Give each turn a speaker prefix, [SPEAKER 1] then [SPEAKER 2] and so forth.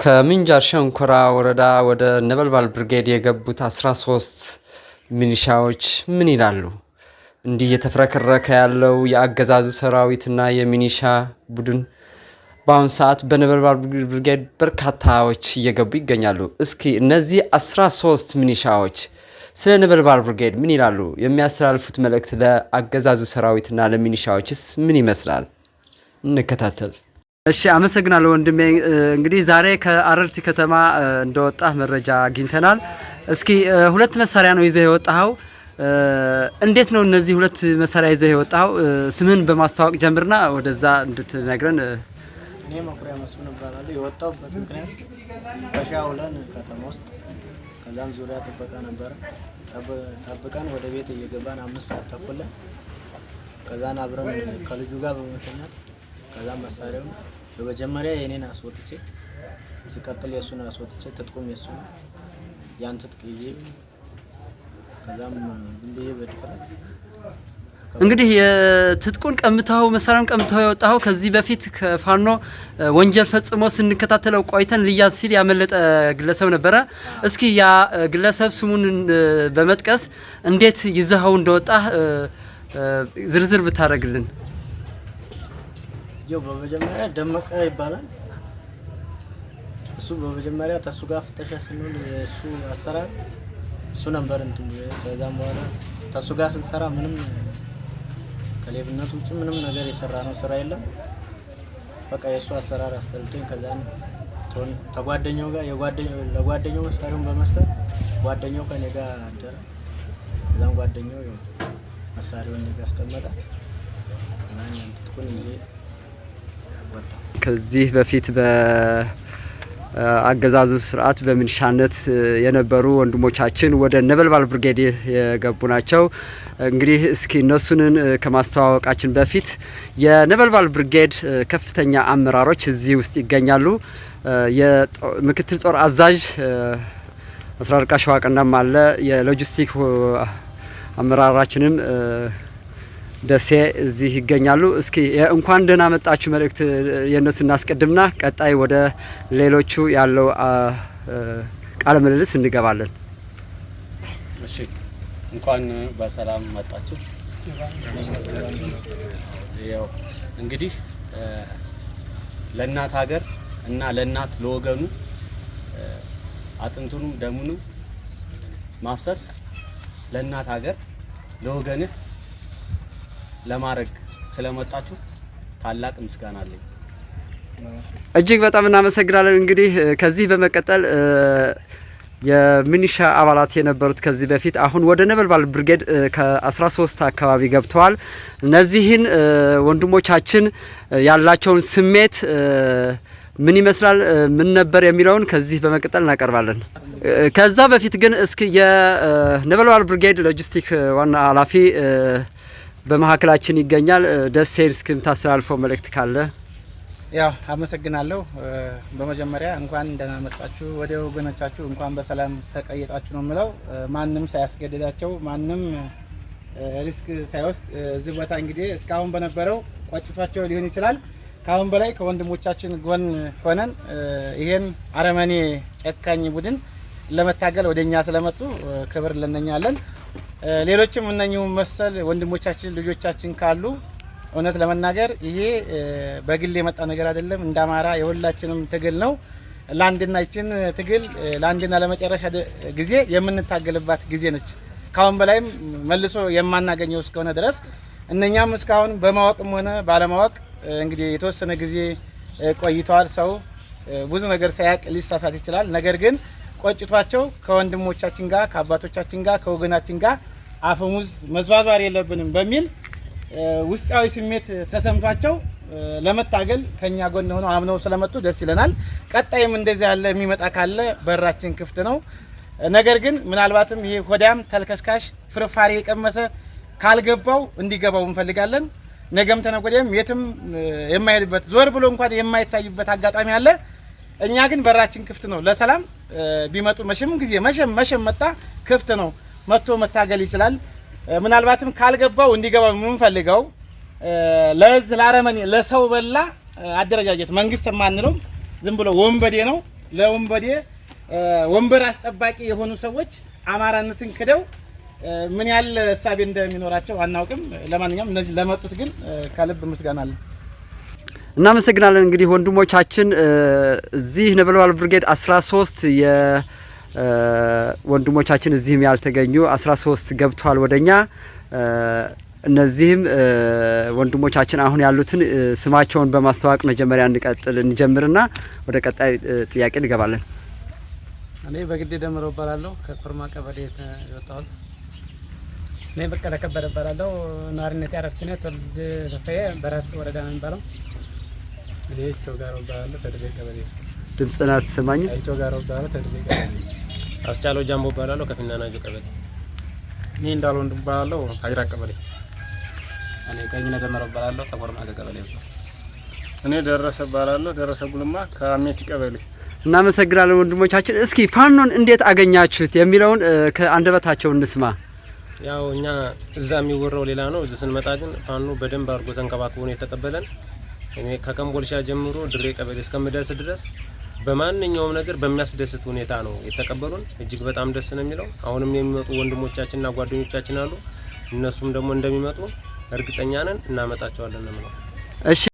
[SPEAKER 1] ከምንጃር ሸንኮራ ወረዳ ወደ ነበልባል ብርጌድ የገቡት 13 ሚኒሻዎች ምን ይላሉ? እንዲህ የተፍረከረከ ያለው የአገዛዙ ሰራዊትና የሚኒሻ ቡድን በአሁን ሰዓት በነበልባል ብርጌድ በርካታዎች እየገቡ ይገኛሉ። እስኪ እነዚህ 13 ሚኒሻዎች ስለ ነበልባል ብርጌድ ምን ይላሉ? የሚያስተላልፉት መልእክት ለአገዛዙ ሰራዊትና ለሚኒሻዎችስ ምን ይመስላል? እንከታተል። እሺ አመሰግናለሁ ወንድሜ። እንግዲህ ዛሬ ከአረርቲ ከተማ እንደወጣ መረጃ አግኝተናል። እስኪ ሁለት መሳሪያ ነው ይዘህ የወጣኸው። እንዴት ነው እነዚህ ሁለት መሳሪያ ይዘህ የወጣኸው? ስምህን በማስተዋወቅ ጀምርና ወደዛ እንድትነግረን።
[SPEAKER 2] እኔ መኩሪያ መስፍን እባላለሁ። የወጣሁበት ምክንያት በሻውለን ከተማ ውስጥ ከዛም ዙሪያ ጥበቃ ነበረ። ጠብቀን ወደ ቤት እየገባን 5 ሰዓት ተኩል ከዛን አብረን ከልጁ ጋር በመተኛት ከዛም መሳሪያውን በመጀመሪያ የኔን አስወጥቼ ሲቀጥል የሱን አስወጥቼ ትጥቁም የሱ ያን ትጥቅ ይዤ ከዛም ዝም ብዬ በድፍረት
[SPEAKER 1] እንግዲህ የትጥቁን ቀምተው መሳሪያውን ቀምተው የወጣው ከዚህ በፊት ከፋኖ ወንጀል ፈጽሞ ስንከታተለው ቆይተን ልያዝ ሲል ያመለጠ ግለሰብ ነበረ። እስኪ ያ ግለሰብ ስሙን በመጥቀስ እንዴት ይዘኸው እንደወጣ ዝርዝር ብታደርግልን።
[SPEAKER 2] ያው በመጀመሪያ ደመቀ ይባላል። እሱ በመጀመሪያ ተሱ ጋር ፍተሻ ስንሆን እሱ አሰራር እሱ ነበር እንትን ከዛም በኋላ ተሱ ጋር ስንሰራ ምንም ከሌብነት ውጭ ምንም ነገር የሰራ ነው ስራ የለም። በቃ የሱ አሰራር አስተልቶኝ ከዛን ተጓደኛው ጋር ለጓደኛው መሳሪያውን በመስጠት ጓደኛው ከኔ ጋር አደረ። ከዛም ጓደኛው መሳሪያውን እኔ ጋር አስቀመጠ። እና ትጥቁን ይዤ
[SPEAKER 1] ከዚህ በፊት በአገዛዙ ስርዓት በሚሊሻነት የነበሩ ወንድሞቻችን ወደ ነበልባል ብርጌድ የገቡ ናቸው። እንግዲህ እስኪ እነሱንን ከማስተዋወቃችን በፊት የነበልባል ብርጌድ ከፍተኛ አመራሮች እዚህ ውስጥ ይገኛሉ። የምክትል ጦር አዛዥ አስራርቃ ሸዋቀናም አለ። የሎጂስቲክ አመራራችንም ደሴ እዚህ ይገኛሉ። እስኪ እንኳን ደህና መጣችሁ መልእክት የነሱ እናስቀድምና ቀጣይ ወደ ሌሎቹ ያለው ቃለ ምልልስ እንገባለን።
[SPEAKER 3] እሺ እንኳን በሰላም መጣችሁ። ያው እንግዲህ ለእናት ሀገር እና ለእናት ለወገኑ አጥንቱንም ደሙንም ማፍሰስ ለእናት ሀገር ለወገንህ ለማረግ ስለመጣችሁ ታላቅ ምስጋና አለኝ።
[SPEAKER 1] እጅግ በጣም እናመሰግናለን። እንግዲህ ከዚህ በመቀጠል የሚኒሻ አባላት የነበሩት ከዚህ በፊት አሁን ወደ ነበልባል ብርጌድ ከ13 አካባቢ ገብተዋል። እነዚህን ወንድሞቻችን ያላቸውን ስሜት ምን ይመስላል፣ ምን ነበር የሚለውን ከዚህ በመቀጠል እናቀርባለን። ከዛ በፊት ግን እስኪ የነበልባል ብርጌድ ሎጂስቲክ ዋና ኃላፊ በመሀከላችን ይገኛል። ደሴ እስኪም ታስተላልፈው መልእክት ካለ።
[SPEAKER 4] ያው አመሰግናለሁ። በመጀመሪያ እንኳን ደህና መጣችሁ ወደ ወገኖቻችሁ፣ እንኳን በሰላም ተቀየጣችሁ ነው የምለው። ማንም ሳያስገድዳቸው ማንም ሪስክ ሳይወስድ እዚህ ቦታ እንግዲህ እስካሁን በነበረው ቆጭቷቸው ሊሆን ይችላል። ካሁን በላይ ከወንድሞቻችን ጎን ሆነን ይሄን አረመኔ ጨካኝ ቡድን ለመታገል ወደኛ ስለመጡ ክብር ለነኛለን። ሌሎችም እነኚሁ መሰል ወንድሞቻችን ልጆቻችን ካሉ እውነት ለመናገር ይሄ በግል የመጣ ነገር አይደለም። እንደ አማራ የሁላችንም ትግል ነው። ለአንድና ይችን ትግል ለአንድና ለመጨረሻ ጊዜ የምንታገልባት ጊዜ ነች። ካሁን በላይም መልሶ የማናገኘው እስከሆነ ድረስ እነኛም እስካሁን በማወቅም ሆነ ባለማወቅ እንግዲህ የተወሰነ ጊዜ ቆይተዋል። ሰው ብዙ ነገር ሳያቅ ሊሳሳት ይችላል። ነገር ግን ቆጭቷቸው ከወንድሞቻችን ጋር ከአባቶቻችን ጋር ከወገናችን ጋር አፈሙዝ መዟዟር የለብንም በሚል ውስጣዊ ስሜት ተሰምቷቸው ለመታገል ከኛ ጎን ሆነው አምነው ስለመጡ ደስ ይለናል። ቀጣይም እንደዚህ ያለ የሚመጣ ካለ በራችን ክፍት ነው። ነገር ግን ምናልባትም ይሄ ሆዳም ተልከስካሽ ፍርፋሪ የቀመሰ ካልገባው እንዲገባው እንፈልጋለን። ነገም ተነጎደም የትም የማይሄድበት ዞር ብሎ እንኳን የማይታይበት አጋጣሚ አለ። እኛ ግን በራችን ክፍት ነው። ለሰላም ቢመጡ መቼም ጊዜ መቼም መጣ ክፍት ነው። መጥቶ መታገል ይችላል። ምናልባትም ካልገባው እንዲገባው የምንፈልገው ለአረመኔ ለሰው በላ አደረጃጀት መንግስት የማንለው ዝም ብሎ ወንበዴ ነው። ለወንበዴ ወንበር አስጠባቂ የሆኑ ሰዎች አማራነትን ክደው ምን ያህል እሳቤ እንደሚኖራቸው አናውቅም። ለማንኛውም እነዚህ ለመጡት ግን ከልብ ምስጋና አለን።
[SPEAKER 1] እናመሰግናለን። እንግዲህ ወንድሞቻችን እዚህ ነበልባል ብርጌድ 13 የወንድሞቻችን እዚህም ያልተገኙ 13 ገብተዋል ወደኛ። እነዚህም ወንድሞቻችን አሁን ያሉትን ስማቸውን በማስተዋወቅ መጀመሪያ እንጀምርና ወደ ቀጣይ ጥያቄ እንገባለን።
[SPEAKER 5] እኔ በግዴ ደምሮ እባላለሁ ከኮርማ ቀበሌ የወጣሁት። እኔ በቀለ ከበደ እባላለሁ። ነዋሪነቴ አረፍት ነኝ። ተወልጄ ሰፈዬ በራት ወረዳ ነው የሚባለው። እኔ ቾጋሮ እባላለሁ ከድሬ ቀበሌ።
[SPEAKER 1] ድምጽና ተሰማኝ።
[SPEAKER 5] ቾጋሮ እባላለሁ ከድሬ ቀበሌ። አስቻለው ጃምቦ እባላለሁ ከፊናናጆ ቀበሌ።
[SPEAKER 6] እኔ እንዳል ወንድም እባላለሁ ከአይራ ቀበሌ።
[SPEAKER 3] እኔ ቀኝነ ደመረ እባላለሁ ከኮርማ ቀበሌ።
[SPEAKER 6] እኔ ደረሰ እባላለሁ ደረሰ ጉልማ ከአሜቲ ቀበሌ።
[SPEAKER 1] እናመሰግናለን ወንድሞቻችን። እስኪ ፋኖን እንዴት አገኛችሁት የሚለውን ከአንደበታቸው እንስማ።
[SPEAKER 5] ያው እኛ እዛ የሚወራው ሌላ ነው። እዚህ ስንመጣ ግን ፋኖ በደንብ አድርጎ ተንከባክቦ ነው የተቀበለን። እኔ ከቀምቦልሻ ጀምሮ ድሬ ቀበሌ እስከምደርስ ድረስ በማንኛውም ነገር በሚያስደስት ሁኔታ ነው የተቀበሉን። እጅግ በጣም ደስ ነው የሚለው። አሁንም የሚመጡ ወንድሞቻችንና ጓደኞቻችን አሉ። እነሱም ደግሞ እንደሚመጡ እርግጠኛ ነን፣ እናመጣቸዋለን ነው።
[SPEAKER 1] እሺ